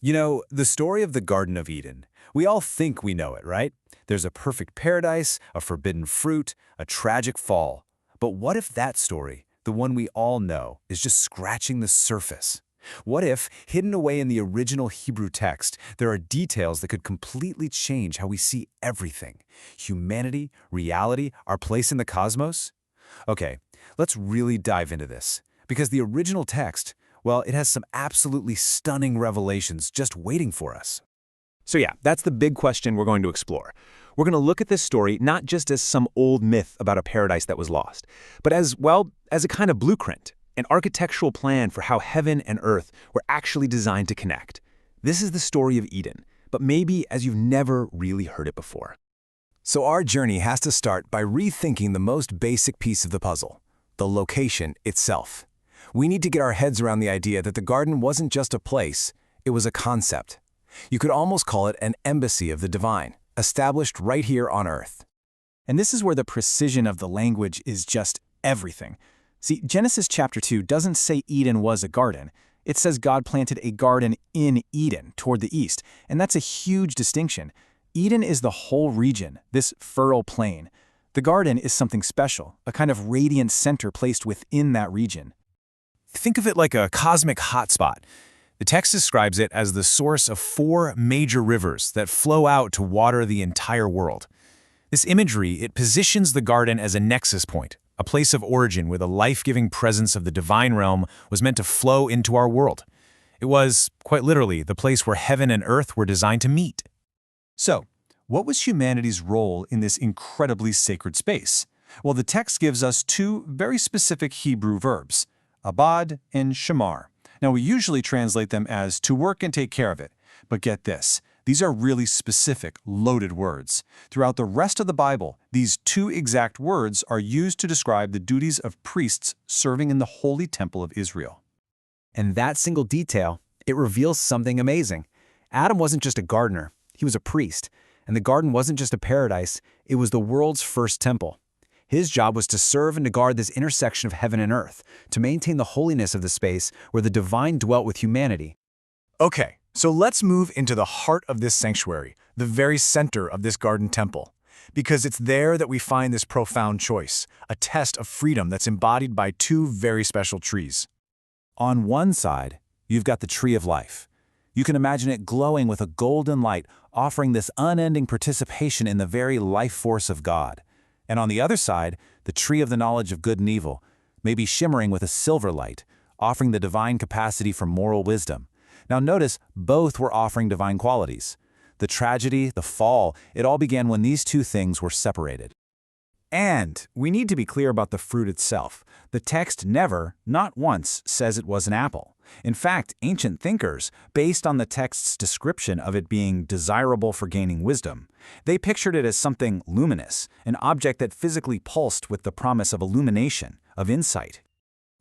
You know, the story of the Garden of Eden, we all think we know it, right? There's a perfect paradise, a forbidden fruit, a tragic fall. But what if that story, the one we all know, is just scratching the surface? What if, hidden away in the original Hebrew text, there are details that could completely change how we see everything? Humanity, reality, our place in the cosmos? Okay, let's really dive into this. Because the original text, well, it has some absolutely stunning revelations just waiting for us. So yeah, that's the big question we're going to explore. We're going to look at this story not just as some old myth about a paradise that was lost, but as, well, as a kind of blueprint, an architectural plan for how heaven and earth were actually designed to connect. This is the story of Eden, but maybe as you've never really heard it before. So our journey has to start by rethinking the most basic piece of the puzzle, the location itself. We need to get our heads around the idea that the garden wasn't just a place, it was a concept. You could almost call it an embassy of the divine, established right here on earth. And this is where the precision of the language is just everything. See, Genesis chapter 2 doesn't say Eden was a garden. It says God planted a garden in Eden, toward the east, and that's a huge distinction. Eden is the whole region, this fertile plain. The garden is something special, a kind of radiant center placed within that region. Think of it like a cosmic hotspot. The text describes it as the source of 4 major rivers that flow out to water the entire world. This imagery, it positions the garden as a nexus point, a place of origin where the life-giving presence of the divine realm was meant to flow into our world. It was, quite literally, the place where heaven and earth were designed to meet. So, what was humanity's role in this incredibly sacred space? Well, the text gives us 2 very specific Hebrew verbs, abad and shamar. Now, we usually translate them as to work and take care of it. But get this, these are really specific, loaded words. Throughout the rest of the Bible, these 2 exact words are used to describe the duties of priests serving in the holy temple of Israel. And that single detail, it reveals something amazing. Adam wasn't just a gardener, he was a priest. And the garden wasn't just a paradise, it was the world's first temple. His job was to serve and to guard this intersection of heaven and earth, to maintain the holiness of the space where the divine dwelt with humanity. Okay, so let's move into the heart of this sanctuary, the very center of this garden temple. Because it's there that we find this profound choice, a test of freedom that's embodied by 2 very special trees. On one side, you've got the tree of life. You can imagine it glowing with a golden light, offering this unending participation in the very life force of God. And on the other side, the tree of the knowledge of good and evil, maybe shimmering with a silver light, offering the divine capacity for moral wisdom. Now notice, both were offering divine qualities. The tragedy, the fall, it all began when these 2 things were separated. And we need to be clear about the fruit itself. The text never, not once, says it was an apple. In fact, ancient thinkers, based on the text's description of it being desirable for gaining wisdom, they pictured it as something luminous, an object that physically pulsed with the promise of illumination, of insight.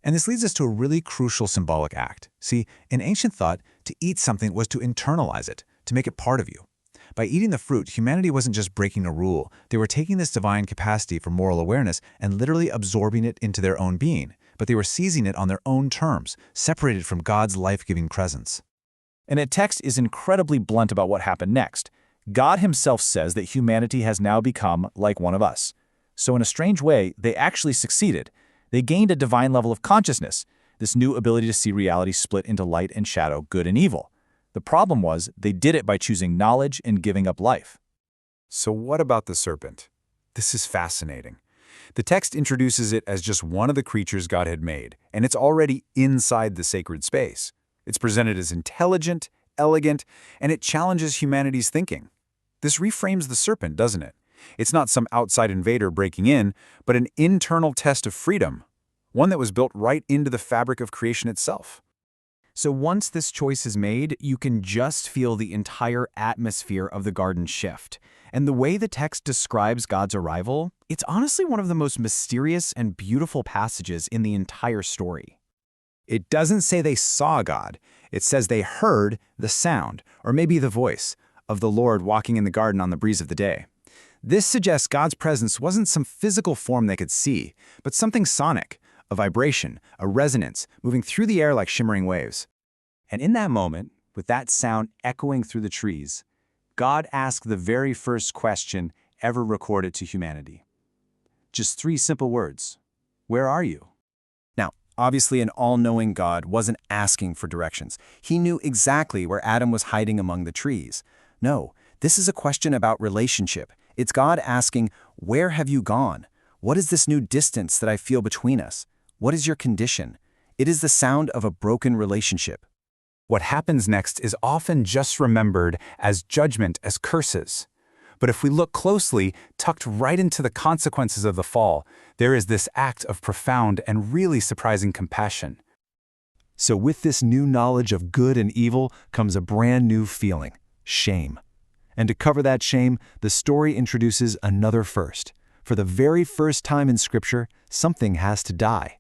And this leads us to a really crucial symbolic act. See, in ancient thought, to eat something was to internalize it, to make it part of you. By eating the fruit, humanity wasn't just breaking a rule. They were taking this divine capacity for moral awareness and literally absorbing it into their own being. But they were seizing it on their own terms, separated from God's life-giving presence. And the text is incredibly blunt about what happened next. God himself says that humanity has now become like one of us. So in a strange way, they actually succeeded. They gained a divine level of consciousness, this new ability to see reality split into light and shadow, good and evil. The problem was, they did it by choosing knowledge and giving up life. So what about the serpent? This is fascinating. The text introduces it as just one of the creatures God had made, and it's already inside the sacred space. It's presented as intelligent, elegant, and it challenges humanity's thinking. This reframes the serpent, doesn't it? It's not some outside invader breaking in, but an internal test of freedom, one that was built right into the fabric of creation itself. So once this choice is made, you can just feel the entire atmosphere of the garden shift. And the way the text describes God's arrival, it's honestly one of the most mysterious and beautiful passages in the entire story. It doesn't say they saw God. It says they heard the sound, or maybe the voice, of the Lord walking in the garden on the breeze of the day. This suggests God's presence wasn't some physical form they could see, but something sonic, a vibration, a resonance, moving through the air like shimmering waves. And in that moment, with that sound echoing through the trees, God asked the very first question ever recorded to humanity. Just 3 simple words. Where are you? Now, obviously an all-knowing God wasn't asking for directions. He knew exactly where Adam was hiding among the trees. No, this is a question about relationship. It's God asking, where have you gone? What is this new distance that I feel between us? What is your condition? It is the sound of a broken relationship. What happens next is often just remembered as judgment, as curses. But if we look closely, tucked right into the consequences of the fall, there is this act of profound and really surprising compassion. So with this new knowledge of good and evil comes a brand new feeling, shame. And to cover that shame, the story introduces another first. For the very first time in Scripture, something has to die.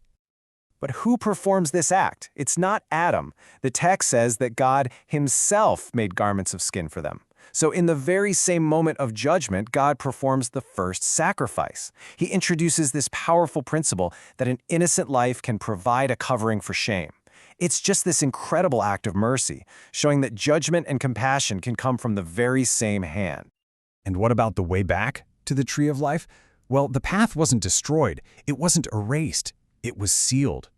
But who performs this act? It's not Adam. The text says that God himself made garments of skin for them. So in the very same moment of judgment, God performs the first sacrifice. He introduces this powerful principle that an innocent life can provide a covering for shame. It's just this incredible act of mercy, showing that judgment and compassion can come from the very same hand. And what about the way back to the tree of life? Well, the path wasn't destroyed. It wasn't erased. It was sealed.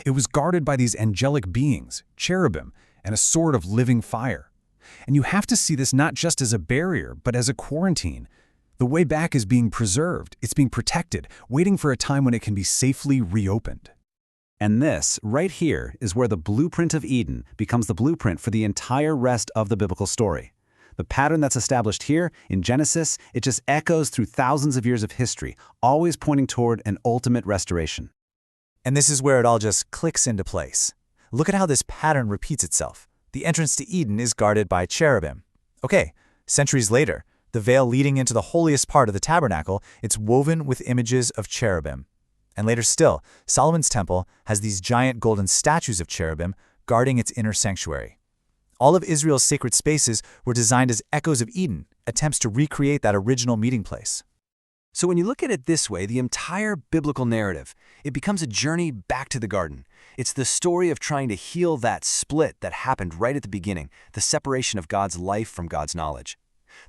It was guarded by these angelic beings, cherubim, and a sword of living fire. And you have to see this not just as a barrier, but as a quarantine. The way back is being preserved. It's being protected, waiting for a time when it can be safely reopened. And this, right here, is where the blueprint of Eden becomes the blueprint for the entire rest of the biblical story. The pattern that's established here in Genesis, it just echoes through thousands of years of history, always pointing toward an ultimate restoration. And this is where it all just clicks into place. Look at how this pattern repeats itself. The entrance to Eden is guarded by cherubim. Okay, centuries later, the veil leading into the holiest part of the tabernacle, it's woven with images of cherubim. And later still, Solomon's temple has these giant golden statues of cherubim guarding its inner sanctuary. All of Israel's sacred spaces were designed as echoes of Eden, attempts to recreate that original meeting place. So when you look at it this way, the entire biblical narrative, it becomes a journey back to the garden. It's the story of trying to heal that split that happened right at the beginning, the separation of God's life from God's knowledge.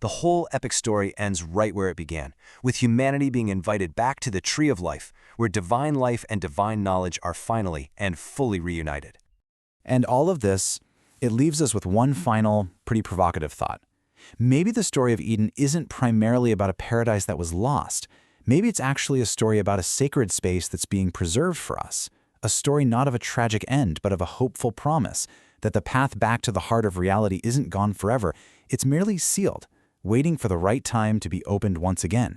The whole epic story ends right where it began, with humanity being invited back to the tree of life, where divine life and divine knowledge are finally and fully reunited. And all of this, it leaves us with one final, pretty provocative thought. Maybe the story of Eden isn't primarily about a paradise that was lost. Maybe it's actually a story about a sacred space that's being preserved for us. A story not of a tragic end, but of a hopeful promise that the path back to the heart of reality isn't gone forever. It's merely sealed, waiting for the right time to be opened once again.